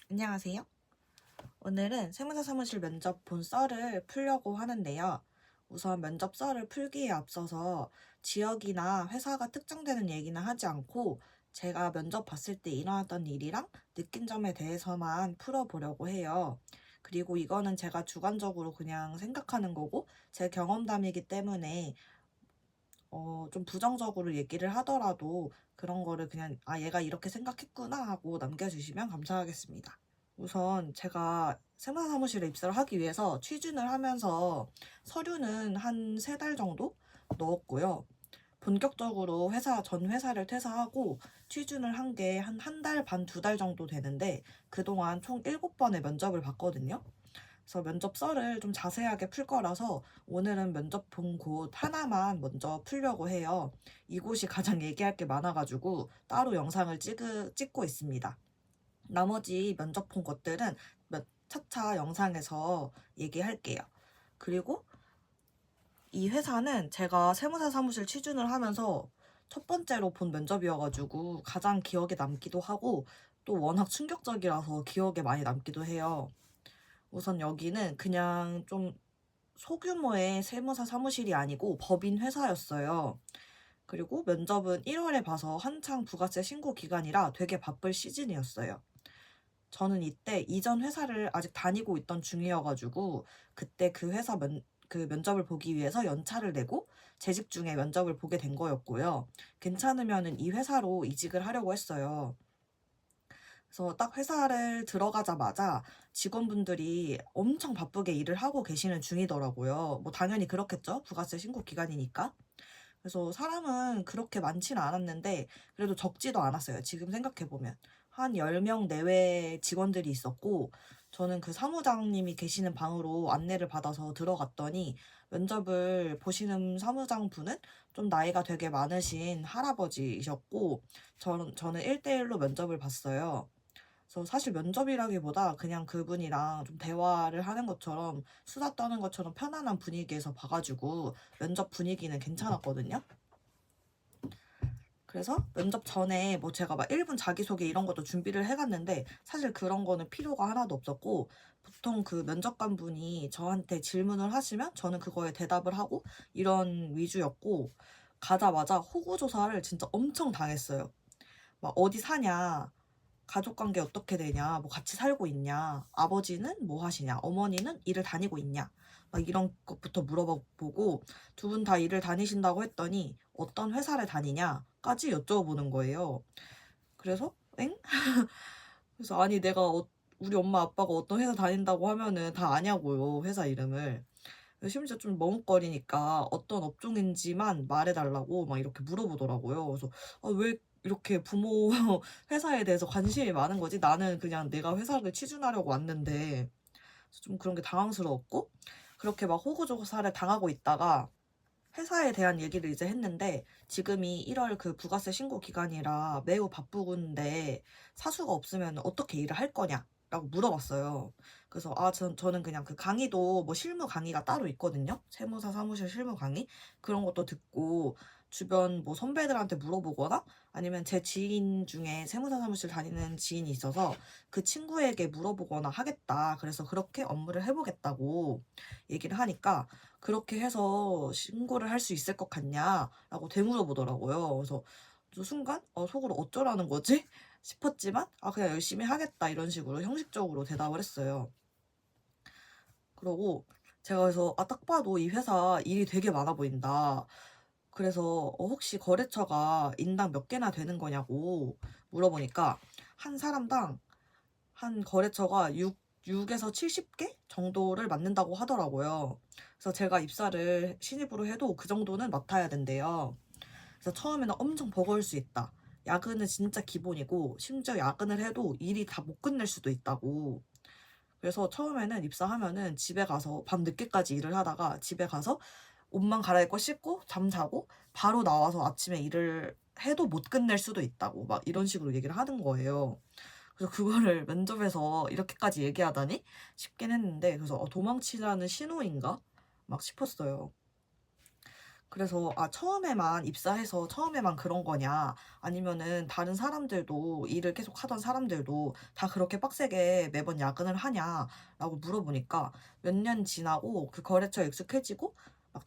안녕하세요. 오늘은 세무사 사무실 면접 본 썰을 풀려고 하는데요. 우선 면접 썰을 풀기에 앞서서 지역이나 회사가 특정되는 얘기는 하지 않고 제가 면접 봤을 때 일어났던 일이랑 느낀 점에 대해서만 풀어보려고 해요. 그리고 이거는 제가 주관적으로 그냥 생각하는 거고 제 경험담이기 때문에 좀 부정적으로 얘기를 하더라도 그런 거를 그냥 얘가 이렇게 생각했구나 하고 남겨주시면 감사하겠습니다. 우선 제가 세무사 사무실에 입사를 하기 위해서 취준을 하면서 서류는 한 3달 정도 넣었고요. 본격적으로 전 회사를 퇴사하고 취준을 한 게 한 달 반, 2달 정도 되는데 그동안 총 7번의 면접을 봤거든요. 그래서 면접 썰을 좀 자세하게 풀 거라서 오늘은 면접 본 곳 하나만 먼저 풀려고 해요. 이곳이 가장 얘기할 게 많아가지고 따로 영상을 찍고 있습니다. 나머지 면접 본 것들은 차차 영상에서 얘기할게요. 그리고 이 회사는 제가 세무사 사무실 취준을 하면서 첫 번째로 본 면접이어가지고 가장 기억에 남기도 하고 또 워낙 충격적이라서 기억에 많이 남기도 해요. 우선 여기는 그냥 좀 소규모의 세무사 사무실이 아니고 법인 회사였어요. 그리고 면접은 1월에 봐서 한창 부가세 신고 기간이라 되게 바쁠 시즌이었어요. 저는 이때 이전 회사를 아직 다니고 있던 중이어가지고 그때 그 면접을 보기 위해서 연차를 내고 재직 중에 면접을 보게 된 거였고요. 괜찮으면은 이 회사로 이직을 하려고 했어요. 그래서 딱 회사를 들어가자마자 직원분들이 엄청 바쁘게 일을 하고 계시는 중이더라고요. 뭐 당연히 그렇겠죠. 부가세 신고 기간이니까. 그래서 사람은 그렇게 많지는 않았는데 그래도 적지도 않았어요. 지금 생각해보면. 한 10명 내외 직원들이 있었고 저는 그 사무장님이 계시는 방으로 안내를 받아서 들어갔더니 면접을 보시는 사무장 분은 좀 나이가 되게 많으신 할아버지이셨고 저는 1대1로 면접을 봤어요. 그래서 사실 면접이라기보다 그냥 그분이랑 좀 대화를 하는 것처럼 수다 떠는 것처럼 편안한 분위기에서 봐가지고 면접 분위기는 괜찮았거든요. 그래서 면접 전에 뭐 제가 막 1분 자기소개 이런 것도 준비를 해갔는데 사실 그런 거는 필요가 하나도 없었고 보통 그 면접관 분이 저한테 질문을 하시면 저는 그거에 대답을 하고 이런 위주였고 가자마자 호구조사를 진짜 엄청 당했어요. 막 어디 사냐, 가족관계 어떻게 되냐, 뭐 같이 살고 있냐, 아버지는 뭐 하시냐, 어머니는 일을 다니고 있냐, 막 이런 것부터 물어보고 두 분 다 일을 다니신다고 했더니 어떤 회사를 다니냐까지 여쭤보는 거예요. 그래서 엥? 그래서 아니 내가 우리 엄마 아빠가 어떤 회사 다닌다고 하면은 다 아냐고요, 회사 이름을. 심지어 좀 머뭇거리니까 어떤 업종인지만 말해달라고 막 이렇게 물어보더라고요. 그래서 왜 이렇게 부모 회사에 대해서 관심이 많은 거지? 나는 그냥 내가 회사를 취준하려고 왔는데 좀 그런 게 당황스러웠고 그렇게 막 호구조사를 당하고 있다가 회사에 대한 얘기를 이제 했는데 지금이 1월 그 부가세 신고 기간이라 매우 바쁘군데 사수가 없으면 어떻게 일을 할 거냐? 라고 물어봤어요. 그래서 저는 그냥 그 강의도 뭐 실무 강의가 따로 있거든요. 세무사 사무실 실무 강의 그런 것도 듣고 주변 뭐 선배들한테 물어보거나 아니면 제 지인 중에 세무사 사무실 다니는 지인이 있어서 그 친구에게 물어보거나 하겠다. 그래서 그렇게 업무를 해보겠다고 얘기를 하니까 그렇게 해서 신고를 할 수 있을 것 같냐라고 되물어보더라고요. 그래서 좀 순간 속으로 어쩌라는 거지? 싶었지만 그냥 열심히 하겠다 이런 식으로 형식적으로 대답을 했어요. 그러고 제가 그래서 딱 봐도 이 회사 일이 되게 많아 보인다. 그래서 혹시 거래처가 인당 몇 개나 되는 거냐고 물어보니까 한 사람당 한 거래처가 6에서 70개 정도를 맡는다고 하더라고요. 그래서 제가 입사를 신입으로 해도 그 정도는 맡아야 된대요. 그래서 처음에는 엄청 버거울 수 있다. 야근은 진짜 기본이고 심지어 야근을 해도 일이 다 못 끝낼 수도 있다고. 그래서 처음에는 입사하면은 집에 가서 밤 늦게까지 일을 하다가 집에 가서 옷만 갈아입고 씻고 잠자고 바로 나와서 아침에 일을 해도 못 끝낼 수도 있다고 막 이런 식으로 얘기를 하는 거예요. 그래서 그거를 면접에서 이렇게까지 얘기하다니 싶긴 했는데 그래서 도망치라는 신호인가 막 싶었어요. 그래서 처음에만 입사해서 처음에만 그런 거냐, 아니면은 다른 사람들도, 일을 계속 하던 사람들도 다 그렇게 빡세게 매번 야근을 하냐라고 물어보니까, 몇 년 지나고 그 거래처에 익숙해지고 막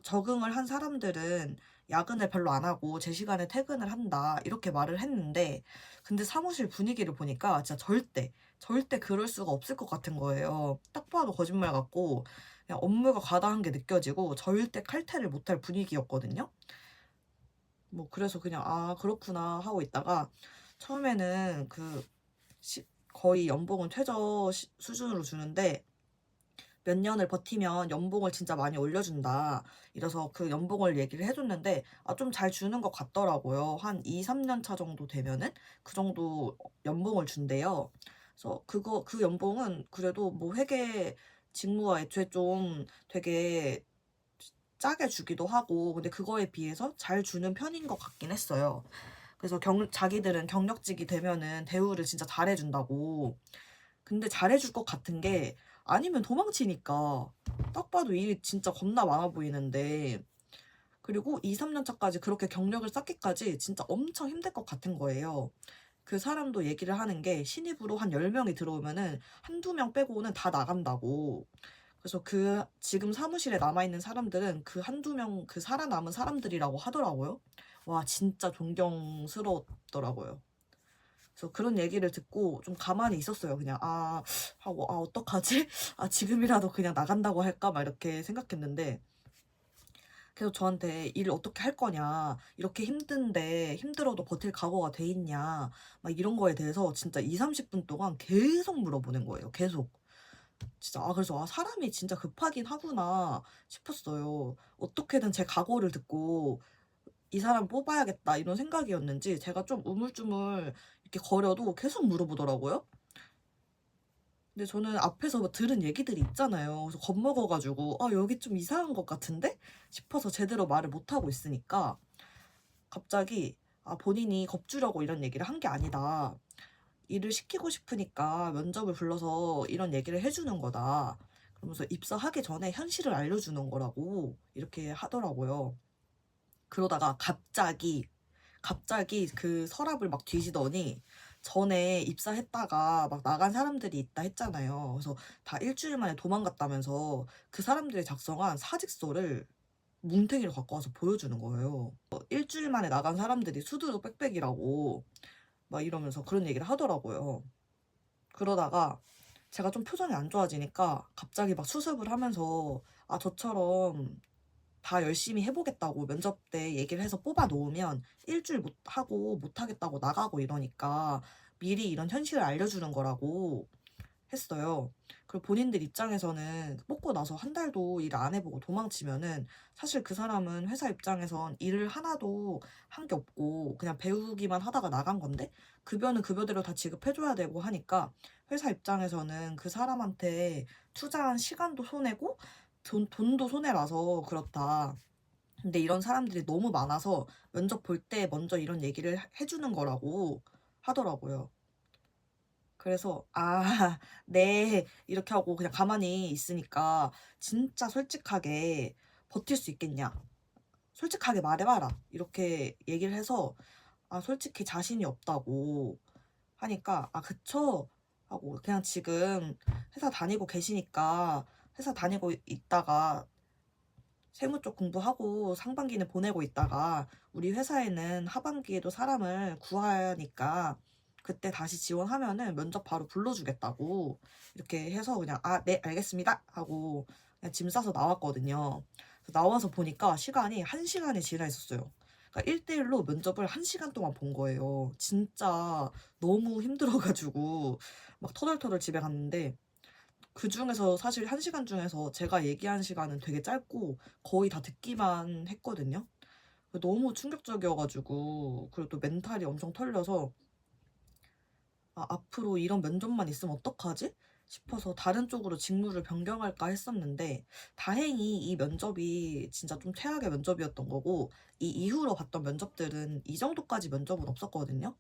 적응을 한 사람들은 야근을 별로 안 하고 제 시간에 퇴근을 한다 이렇게 말을 했는데, 근데 사무실 분위기를 보니까 진짜 절대 그럴 수가 없을 것 같은 거예요. 딱 봐도 거짓말 같고 그냥 업무가 과다한 게 느껴지고 절대 칼퇴를 못할 분위기였거든요. 뭐 그래서 그냥 그렇구나 하고 있다가, 처음에는 거의 연봉은 최저 수준으로 주는데 몇 년을 버티면 연봉을 진짜 많이 올려준다 이래서 그 연봉을 얘기를 해줬는데, 좀 잘 주는 것 같더라고요. 한 2, 3년 차 정도 되면은 그 정도 연봉을 준대요. 그래서 그 연봉은 그래도 뭐 회계 직무가 애초에 좀 되게 짜게 주기도 하고, 근데 그거에 비해서 잘 주는 편인 것 같긴 했어요. 그래서 자기들은 경력직이 되면은 대우를 진짜 잘해준다고. 근데 잘해줄 것 같은 게 아니면 도망치니까. 딱 봐도 일이 진짜 겁나 많아 보이는데. 그리고 2, 3년 차까지 그렇게 경력을 쌓기까지 진짜 엄청 힘들 것 같은 거예요. 그 사람도 얘기를 하는 게, 신입으로 한 10명이 들어오면은 한두 명 빼고는 다 나간다고. 그래서 지금 사무실에 남아있는 사람들은 그 한두 명, 그 살아남은 사람들이라고 하더라고요. 와, 진짜 존경스러웠더라고요. 그래서 그런 얘기를 듣고 좀 가만히 있었어요. 그냥, 하고, 어떡하지? 지금이라도 그냥 나간다고 할까? 막 이렇게 생각했는데, 계속 저한테 일 어떻게 할 거냐, 이렇게 힘든데 힘들어도 버틸 각오가 돼 있냐, 막 이런 거에 대해서 진짜 2, 30분 동안 계속 물어보는 거예요. 계속. 진짜 그래서 사람이 진짜 급하긴 하구나 싶었어요. 어떻게든 제 각오를 듣고 이 사람 뽑아야겠다 이런 생각이었는지 제가 좀 우물쭈물 이렇게 거려도 계속 물어보더라고요. 근데 저는 앞에서 뭐 들은 얘기들이 있잖아요. 그래서 겁먹어가지고 여기 좀 이상한 것 같은데 싶어서 제대로 말을 못하고 있으니까, 갑자기 본인이 겁주려고 이런 얘기를 한 게 아니다. 일을 시키고 싶으니까 면접을 불러서 이런 얘기를 해주는 거다. 그러면서 입사하기 전에 현실을 알려주는 거라고 이렇게 하더라고요. 그러다가 갑자기 그 서랍을 막 뒤지더니, 전에 입사했다가 막 나간 사람들이 있다 했잖아요. 그래서 다 일주일 만에 도망갔다면서 그 사람들이 작성한 사직서를 뭉탱이로 갖고 와서 보여주는 거예요. 일주일 만에 나간 사람들이 수두룩 빽빽이라고 막 이러면서 그런 얘기를 하더라고요. 그러다가 제가 좀 표정이 안 좋아지니까 갑자기 막 수습을 하면서, 저처럼 다 열심히 해보겠다고 면접 때 얘기를 해서 뽑아 놓으면 일주일 못 하겠다고 나가고 이러니까 미리 이런 현실을 알려주는 거라고 했어요. 그리고 본인들 입장에서는 뽑고 나서 한 달도 일 안 해보고 도망치면은, 사실 그 사람은 회사 입장에선 일을 하나도 한 게 없고 그냥 배우기만 하다가 나간 건데, 급여는 급여대로 다 지급해줘야 되고 하니까 회사 입장에서는 그 사람한테 투자한 시간도 손해고 돈도 손해라서 그렇다. 근데 이런 사람들이 너무 많아서 면접 볼 때 먼저 이런 얘기를 해주는 거라고 하더라고요. 그래서 네 이렇게 하고 그냥 가만히 있으니까, 진짜 솔직하게 버틸 수 있겠냐, 솔직하게 말해봐라 이렇게 얘기를 해서, 솔직히 자신이 없다고 하니까, 그쵸 하고, 그냥 지금 회사 다니고 계시니까 회사 다니고 있다가 세무 쪽 공부하고 상반기는 보내고 있다가 우리 회사에는 하반기에도 사람을 구하니까 그때 다시 지원하면은 면접 바로 불러주겠다고 이렇게 해서, 그냥 네 알겠습니다 하고 그냥 짐 싸서 나왔거든요. 나와서 보니까 시간이 1시간이 지나 있었어요. 그러니까 1대1로 면접을 1시간 동안 본 거예요. 진짜 너무 힘들어가지고 막 터덜터덜 집에 갔는데, 그 중에서 사실 1시간 중에서 제가 얘기한 시간은 되게 짧고 거의 다 듣기만 했거든요. 너무 충격적이어가지고, 그리고 또 멘탈이 엄청 털려서, 앞으로 이런 면접만 있으면 어떡하지? 싶어서 다른 쪽으로 직무를 변경할까 했었는데, 다행히 이 면접이 진짜 좀 최악의 면접이었던 거고, 이 이후로 봤던 면접들은 이 정도까지 면접은 없었거든요.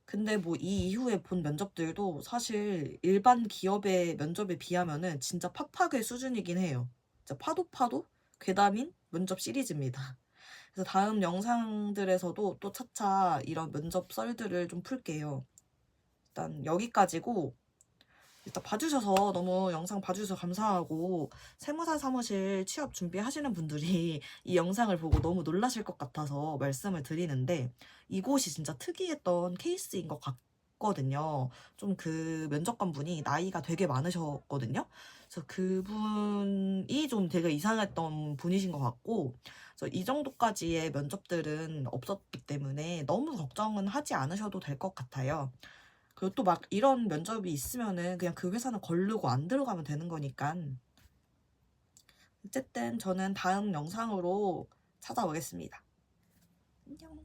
근데 뭐 이 이후에 본 면접들도 사실 일반 기업의 면접에 비하면은 진짜 팍팍의 수준이긴 해요. 진짜 파도? 괴담인 면접 시리즈입니다. 그래서 다음 영상들에서도 또 차차 이런 면접 썰들을 좀 풀게요. 일단 여기까지고, 일단 봐주셔서 너무 영상 봐주셔서 감사하고, 세무사 사무실 취업 준비하시는 분들이 이 영상을 보고 너무 놀라실 것 같아서 말씀을 드리는데, 이곳이 진짜 특이했던 케이스인 것 같거든요. 좀 그 면접관분이 나이가 되게 많으셨거든요. 그래서 그분이 좀 되게 이상했던 분이신 것 같고, 그래서 이 정도까지의 면접들은 없었기 때문에 너무 걱정은 하지 않으셔도 될 것 같아요. 그리고 또 막 이런 면접이 있으면은 그냥 그 회사는 거르고 안 들어가면 되는 거니까. 어쨌든 저는 다음 영상으로 찾아오겠습니다. 안녕.